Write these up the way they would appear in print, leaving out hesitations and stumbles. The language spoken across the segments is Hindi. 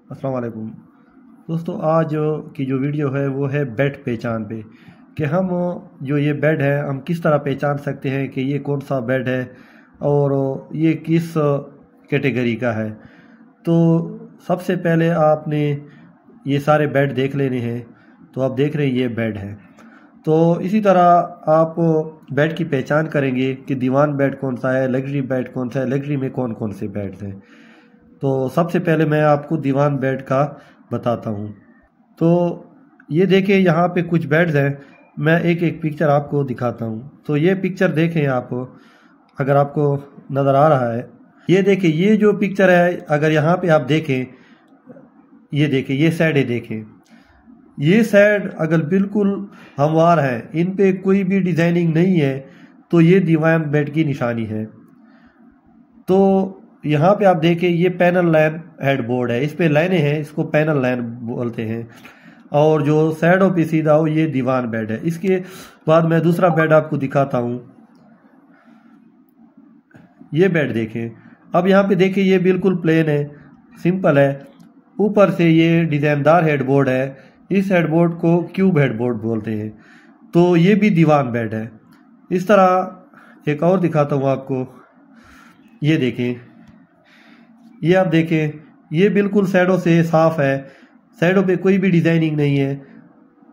अस्सलाम वालेकुम दोस्तों। आज की जो वीडियो है वो है बेड पहचान पे कि हम जो ये बेड है हम किस तरह पहचान सकते हैं कि ये कौन सा बेड है और ये किस कैटेगरी का है। तो सबसे पहले आपने ये सारे बेड देख लेने हैं। तो आप देख रहे हैं ये बेड है। तो इसी तरह आप बेड की पहचान करेंगे कि दीवान बेड कौन सा है, लग्जरी बेड कौन सा है, लग्जरी में कौन कौन से बेड्स हैं। तो सबसे पहले मैं आपको दीवान बेड का बताता हूँ। तो ये देखिए यहाँ पे कुछ बेड्स हैं, मैं एक एक पिक्चर आपको दिखाता हूँ। तो ये पिक्चर देखें आप, अगर आपको नज़र आ रहा है, ये देखिए ये जो पिक्चर है, अगर यहाँ पे आप देखें, ये देखिए ये साइडें देखें, ये साइड अगर बिल्कुल हमवार है, इन पे कोई भी डिज़ाइनिंग नहीं है, तो ये दीवान बेड की निशानी है। तो यहाँ पे आप देखें ये पैनल लाइन हेडबोर्ड है, इस पे लाइनें हैं, इसको पैनल लाइन बोलते हैं। और जो साइडों पे सीधा हो ये दीवान बेड है। इसके बाद मैं दूसरा बेड आपको दिखाता हूँ। ये बेड देखें, अब यहाँ पे देखें ये बिल्कुल प्लेन है, सिंपल है। ऊपर से ये डिजाइनदार हेडबोर्ड है, इस हेडबोर्ड को क्यूब हेडबोर्ड बोलते हैं। तो ये भी दीवान बेड है। इस तरह एक और दिखाता हूँ आपको। ये देखें, ये आप देखें, ये बिल्कुल साइडों से साफ है, साइडों पे कोई भी डिजाइनिंग नहीं है।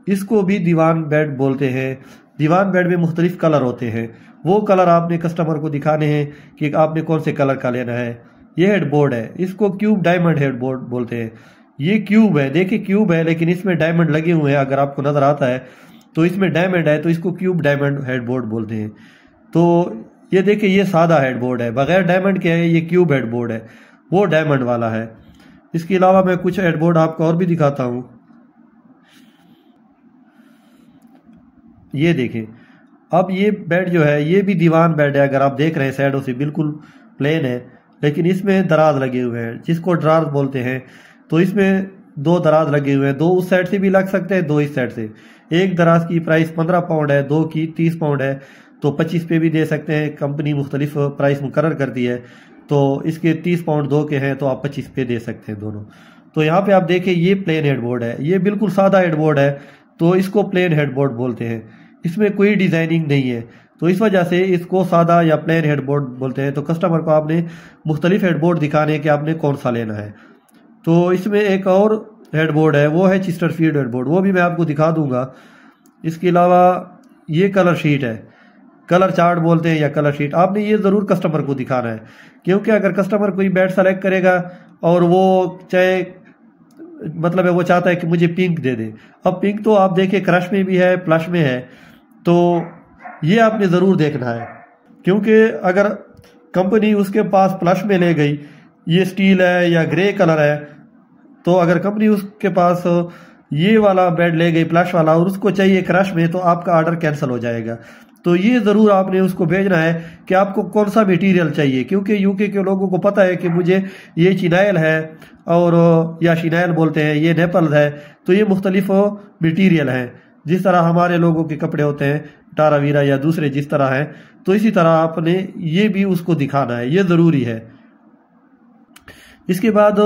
इसको भी दीवान बेड बोलते हैं। दीवान बेड में मुख्तलिफ कलर होते हैं, वो कलर आपने कस्टमर को दिखाने हैं कि आपने कौन से कलर का लेना है। ये हेडबोर्ड है, इसको क्यूब डायमंड हेडबोर्ड बोलते हैं। ये क्यूब है, देखिए क्यूब है लेकिन इसमें डायमंड लगे हुए हैं, अगर आपको नजर आता है तो इसमें डायमंड है, तो इसको क्यूब डायमंड हेडबोर्ड बोलते हैं। तो ये देखिए ये सादा हेडबोर्ड है, बगैर डायमंड के है, ये क्यूब हेडबोर्ड है, वो डायमंड वाला है। इसके अलावा मैं कुछ हेडबोर्ड आपको और भी दिखाता हूं। ये देखें, अब ये बेड जो है ये भी दीवान बेड है। अगर आप देख रहे हैं साइडों से बिल्कुल प्लेन है, लेकिन इसमें दराज लगे हुए हैं, जिसको ड्रार बोलते हैं। तो इसमें दो दराज लगे हुए हैं, दो उस साइड से भी लग सकते हैं, दो इस साइड से। एक दराज की प्राइस 15 पाउंड है, दो की 30 पाउंड है, तो 25 पे भी दे सकते हैं। कंपनी मुख्तलिफ प्राइस मुकर्रर करती है, तो इसके 30 पाउंड दो के हैं तो आप 25 पे दे सकते हैं दोनों। तो यहाँ पे आप देखें ये प्लेन हेडबोर्ड है, ये बिल्कुल सादा हेडबोर्ड है, तो इसको प्लेन हेडबोर्ड बोलते हैं। इसमें कोई डिजाइनिंग नहीं है, तो इस वजह से इसको सादा या प्लेन हेडबोर्ड बोलते हैं। तो कस्टमर को आपने मुख्तलिफ हेडबोर्ड दिखाने कि आपने कौन सा लेना है। तो इसमें एक और हेडबोर्ड है, वो है चिस्टरफील्ड हेडबोर्ड, वो भी मैं आपको दिखा दूंगा। इसके अलावा ये कलर शीट है, कलर चार्ट बोलते हैं या कलर शीट। आपने ये जरूर कस्टमर को दिखाना है, क्योंकि अगर कस्टमर कोई बेड सेलेक्ट करेगा और वो चाहे मतलब है वो चाहता है कि मुझे पिंक दे दे, अब पिंक तो आप देखिए क्रश में भी है, प्लश में है, तो ये आपने जरूर देखना है। क्योंकि अगर कंपनी उसके पास प्लश में ले गई, ये स्टील है या ग्रे कलर है, तो अगर कंपनी उसके पास ये वाला बेड ले गई प्लश वाला और उसको चाहिए क्रश में, तो आपका ऑर्डर कैंसिल हो जाएगा। तो ये जरूर आपने उसको भेजना है कि आपको कौन सा मटेरियल चाहिए, क्योंकि यूके के लोगों को पता है कि मुझे ये चिनाइल है और या शिनाइल बोलते हैं, ये नेपल्स है, तो ये मुख्तलिफ मटेरियल हैं। जिस तरह हमारे लोगों के कपड़े होते हैं टारावीरा या दूसरे जिस तरह हैं, तो इसी तरह आपने ये भी उसको दिखाना है, ये जरूरी है। इसके बाद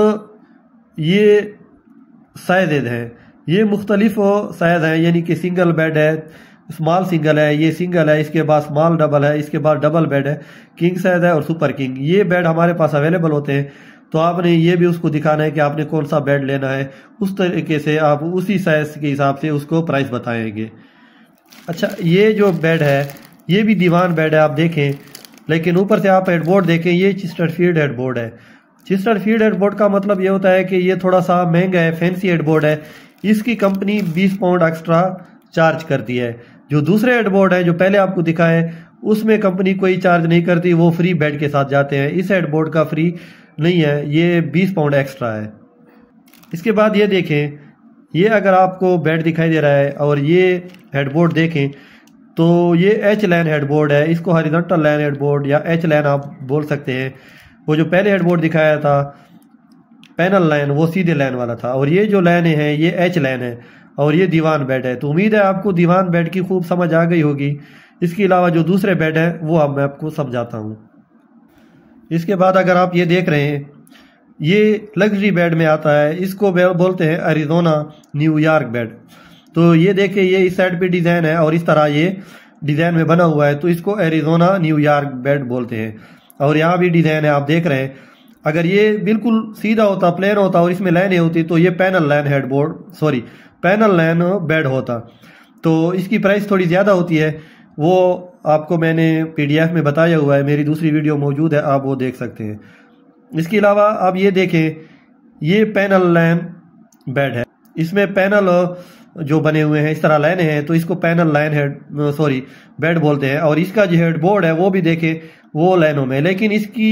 ये साइजेज हैं, ये मुख्तलिफ साइज हैं, यानी कि सिंगल बेड है, स्मॉल सिंगल है, ये सिंगल है, इसके बाद स्मॉल डबल है, इसके बाद डबल बेड है, किंग साइज है और सुपर किंग। ये बेड हमारे पास अवेलेबल होते हैं। तो आपने ये भी उसको दिखाना है कि आपने कौन सा बेड लेना है, उस तरीके से आप उसी साइज के हिसाब से उसको प्राइस बताएंगे। अच्छा, ये जो बेड है ये भी दीवान बेड है, आप देखें, लेकिन ऊपर से आप हेडबोर्ड देखें, ये चिस्टरफील्ड हेडबोर्ड है। चिस्टरफील्ड हेडबोर्ड का मतलब ये होता है कि ये थोड़ा सा महंगा है, फैंसी हेडबोर्ड है। इसकी कंपनी 20 पाउंड एक्स्ट्रा चार्ज करती है। जो दूसरे हेडबोर्ड है जो पहले आपको दिखाए, उसमें कंपनी कोई चार्ज नहीं करती, वो फ्री बेड के साथ जाते हैं। इस हेडबोर्ड का फ्री नहीं है, ये 20 पाउंड एक्स्ट्रा है। इसके बाद ये देखें, ये अगर आपको बेड दिखाई दे रहा है और ये हेडबोर्ड देखें, तो ये एच लाइन हेडबोर्ड है, इसको हॉरिजॉन्टल लाइन हेडबोर्ड या एच लाइन आप बोल सकते हैं। वो जो पहले हेडबोर्ड दिखाया था पैनल लाइन, वो सीधे लाइन वाला था, और ये जो लाइनें हैं ये एच लाइन है, और ये दीवान बेड है। तो उम्मीद है आपको दीवान बेड की खूब समझ आ गई होगी। इसके अलावा जो दूसरे बेड है वो अब मैं आपको समझाता हूँ। इसके बाद अगर आप ये देख रहे हैं, ये लग्जरी बेड में आता है, इसको बोलते हैं एरिजोना न्यूयॉर्क बेड। तो ये देखिए ये इस साइड पे डिजाइन है और इस तरह ये डिजाइन में बना हुआ है, तो इसको एरिजोना न्यूयॉर्क बेड बोलते हैं। और यहाँ भी डिजाइन है, आप देख रहे हैं। अगर ये बिल्कुल सीधा होता, प्लेन होता और इसमें लाइनें होती तो ये panel line headboard panel line bed होता। तो इसकी प्राइस थोड़ी ज्यादा होती है, वो आपको मैंने PDF में बताया हुआ है, मेरी दूसरी वीडियो मौजूद है, आप वो देख सकते हैं। इसके अलावा आप ये देखें, ये पैनल लाइन बेड है, इसमें पैनल जो बने हुए हैं इस तरह लाइनें हैं, तो इसको पैनल लाइन बेड बोलते हैं। और इसका जो हेडबोर्ड है वो भी देखें वो लाइनों में। लेकिन इसकी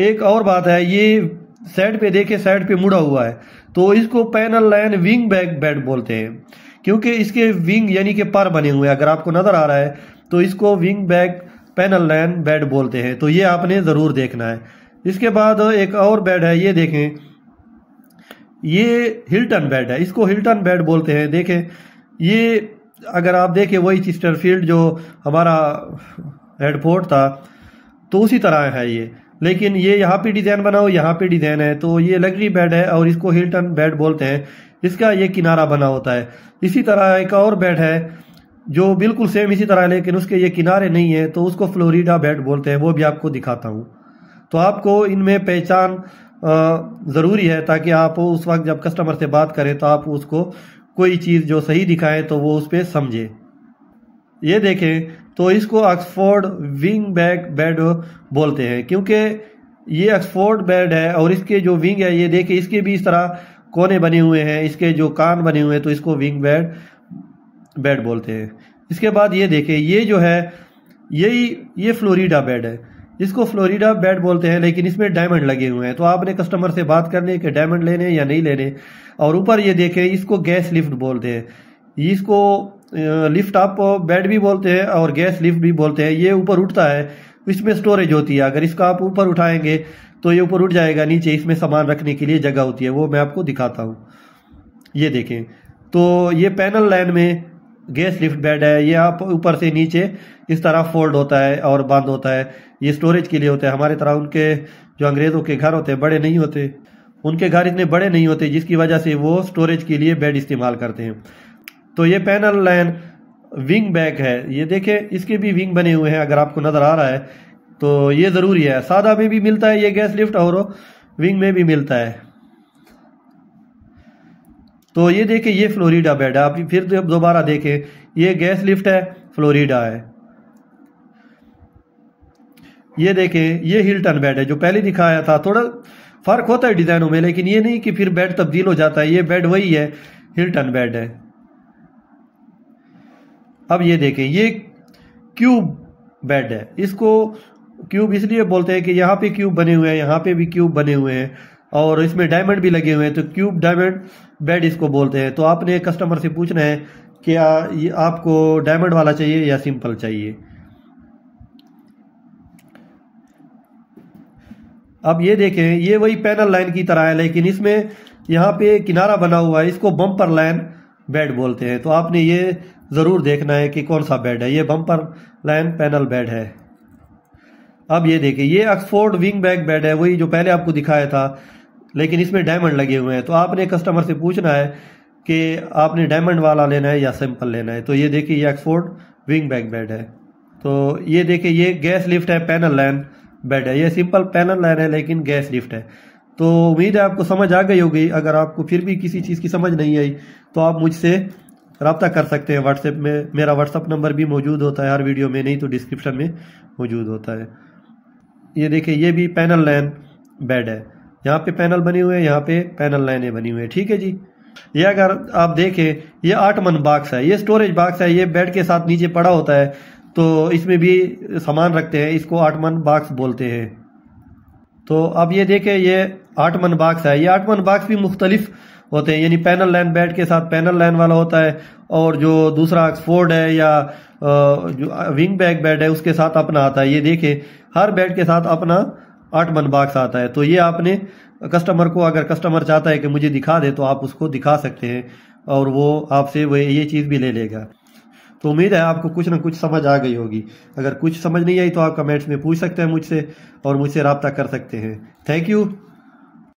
एक और बात है, ये साइड पे देखे साइड पे मुड़ा हुआ है, तो इसको panel line wing back bed बोलते हैं, क्योंकि इसके विंग यानी कि पर बने हुए हैं। अगर आपको नजर आ रहा है तो इसको wing back panel line bed बोलते हैं। तो ये आपने जरूर देखना है। इसके बाद एक और बेड है, ये देखें, ये हिल्टन बेड है, इसको हिल्टन बेड बोलते हैं। देखें ये अगर आप देखें वही चेस्टरफील्ड जो हमारा एयरपोर्ट था तो उसी तरह है ये, लेकिन ये यहाँ पे डिजाइन बना हो, यहाँ पे डिजाइन है। तो ये लग्जरी बेड है और इसको हिल्टन बेड बोलते हैं। इसका ये किनारा बना होता है। इसी तरह एक और बेड है जो बिल्कुल सेम इसी तरह है, लेकिन उसके ये किनारे नहीं है, तो उसको फ्लोरिडा बेड बोलते हैं। वो भी आपको दिखाता हूँ। तो आपको इनमें पहचान जरूरी है, ताकि आप उस वक्त जब कस्टमर से बात करें तो आप उसको कोई चीज जो सही दिखाएं तो वो उस पर समझे। ये देखें, तो इसको ऑक्सफोर्ड विंग बैक बेड बोलते हैं, क्योंकि ये ऑक्सफोर्ड बेड है और इसके जो विंग है, ये देखिए इसके भी इस तरह कोने बने हुए हैं, इसके जो कान बने हुए हैं, तो इसको विंग बेड बोलते हैं। इसके बाद ये देखिए, ये जो है ये फ्लोरिडा बेड है, इसको फ्लोरिडा बेड बोलते हैं, लेकिन इसमें डायमंड लगे हुए हैं। तो आपने कस्टमर से बात करनी कि डायमंड लेने या नहीं लेने। और ऊपर ये देखें, इसको गैस लिफ्ट बोलते हैं, इसको लिफ्ट अप बेड भी बोलते हैं और गैस लिफ्ट भी बोलते हैं। ये ऊपर उठता है, इसमें स्टोरेज होती है। अगर इसका आप ऊपर उठाएंगे तो ये ऊपर उठ जाएगा, नीचे इसमें सामान रखने के लिए जगह होती है, वो मैं आपको दिखाता हूँ। ये देखें, तो ये पैनल लाइन में गैस लिफ्ट बेड है। ये आप ऊपर से नीचे इस तरह फोल्ड होता है और बंद होता है। ये स्टोरेज के लिए होता है। हमारे तरह उनके जो अंग्रेजों के घर होते हैं बड़े नहीं होते, उनके घर इतने बड़े नहीं होते, जिसकी वजह से वो स्टोरेज के लिए बेड इस्तेमाल करते हैं। तो ये पैनल लाइन विंग बैक है। ये देखें, इसके भी विंग बने हुए हैं, अगर आपको नजर आ रहा है तो ये जरूरी है। सादा में भी मिलता है ये गैस लिफ्ट और विंग में भी मिलता है। तो ये देखें, ये फ्लोरिडा बेड है। आप फिर दोबारा देखें, ये गैस लिफ्ट है, फ्लोरिडा है। ये देखें, ये हिल्टन बेड है जो पहले दिखाया था। थोड़ा फर्क होता है डिजाइनों में, लेकिन ये नहीं कि फिर बेड तब्दील हो जाता है। ये बेड वही है, हिल्टन बेड है। अब ये देखें, ये क्यूब बेड है। इसको क्यूब इसलिए बोलते हैं कि यहाँ पे क्यूब बने हुए हैं, यहाँ पे भी क्यूब बने हुए हैं और इसमें डायमंड भी लगे हुए हैं, तो क्यूब डायमंड बेड इसको बोलते हैं। तो आपने कस्टमर से पूछना है कि ये आपको डायमंड वाला चाहिए या सिंपल चाहिए। अब ये देखें, ये वही पैनल लाइन की तरह है, लेकिन इसमें यहाँ पे किनारा बना हुआ है, इसको बम्पर लाइन बेड बोलते हैं। तो आपने ये जरूर देखना है कि कौन सा बेड है। ये बम्पर लाइन पैनल बेड है। अब ये देखिए, ये ऑक्सफोर्ड विंग बैक बेड है, वही जो पहले आपको दिखाया था, लेकिन इसमें डायमंड लगे हुए हैं। तो आपने कस्टमर से पूछना है कि आपने डायमंड वाला लेना है या सिंपल लेना है। तो ये देखिए, ये ऑक्सफोर्ड विंग बैक बेड है। तो ये देखिए, ये गैस लिफ्ट है, पैनल लाइन बेड है। ये सिंपल पैनल लाइन है लेकिन गैस लिफ्ट है। तो उम्मीद है आपको समझ आ गई होगी। अगर आपको फिर भी किसी चीज़ की समझ नहीं आई तो आप मुझसे रब्ता कर सकते हैं व्हाट्सएप में। मेरा व्हाट्सएप नंबर भी मौजूद होता है हर वीडियो में, नहीं तो डिस्क्रिप्शन में मौजूद होता है। ये देखिए, ये भी पैनल लाइन बेड है। यहाँ पे पैनल बने हुए हैं, यहाँ पे पैनल लाइनें बनी हुई है। ठीक है जी। ये अगर आप देखें, ये 8 मन बॉक्स है, ये स्टोरेज बॉक्स है। ये बेड के साथ नीचे पड़ा होता है, तो इसमें भी सामान रखते हैं। इसको 8 मन बॉक्स बोलते हैं। तो अब ये देखें, ये 8 मन बॉक्स है। ये 8 मन बॉक्स भी मुख्तलिफ होते हैं, यानी पैनल लाइन बेड के साथ पैनल लाइन वाला होता है, और जो दूसरा ऑक्सफोर्ड है या जो विंग बैक बेड है उसके साथ अपना आता है। ये देखें, हर बेड के साथ अपना 8 मन बॉक्स आता है। तो ये आपने कस्टमर को, अगर कस्टमर चाहता है कि मुझे दिखा दे, तो आप उसको दिखा सकते हैं और वो आपसे ये चीज़ भी ले लेगा। तो उम्मीद है आपको कुछ ना कुछ समझ आ गई होगी। अगर कुछ समझ नहीं आई तो आप कमेंट्स में पूछ सकते हैं मुझसे और मुझसे रब्ता कर सकते हैं। Thank you.